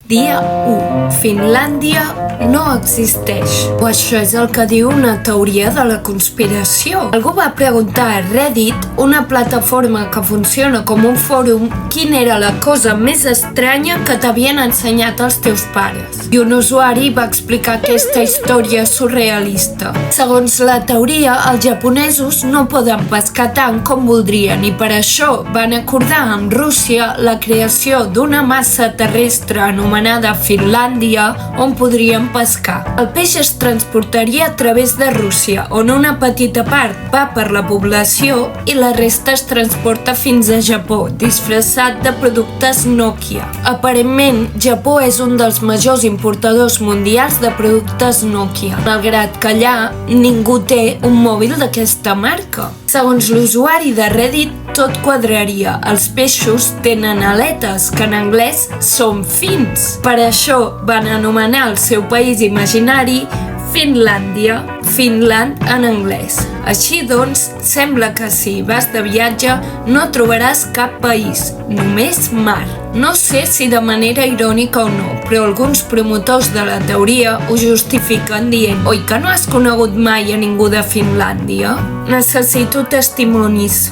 Dia 1. Finlàndia no existeix. O això és el que diu una teoria de la conspiració. Algú va preguntar a Reddit, una plataforma que funciona com un fòrum, quina era la cosa més estranya que t'havien ensenyat els teus pares. I un usuari va explicar aquesta història surrealista. Segons la teoria, els japonesos no poden pescar tant com voldrien i per això van acordar amb Rússia la creació d'una massa terrestre anomenada Finlàndia on podrien pescar. El peix es transportaria a través de Rússia, on una petita part va per la població i la resta es transporta fins a Japó, disfressat de productes Nokia. Aparentment, Japó és un dels majors importadors mundials de productes Nokia, malgrat que allà ningú té un mòbil d'aquesta marca. Segons l'usuari de Reddit, tot quadraria. Els peixos tenen aletes, que en anglès són fins. Per això van anomenar el seu país imaginari Finlàndia, Finland en anglès. Així doncs, sembla que si vas de viatge no trobaràs cap país, només mar. No sé si de manera irònica o no, però alguns promotors de la teoria ho justifiquen dient «Oi que no has conegut mai a ningú de Finlàndia? Necessito testimonis».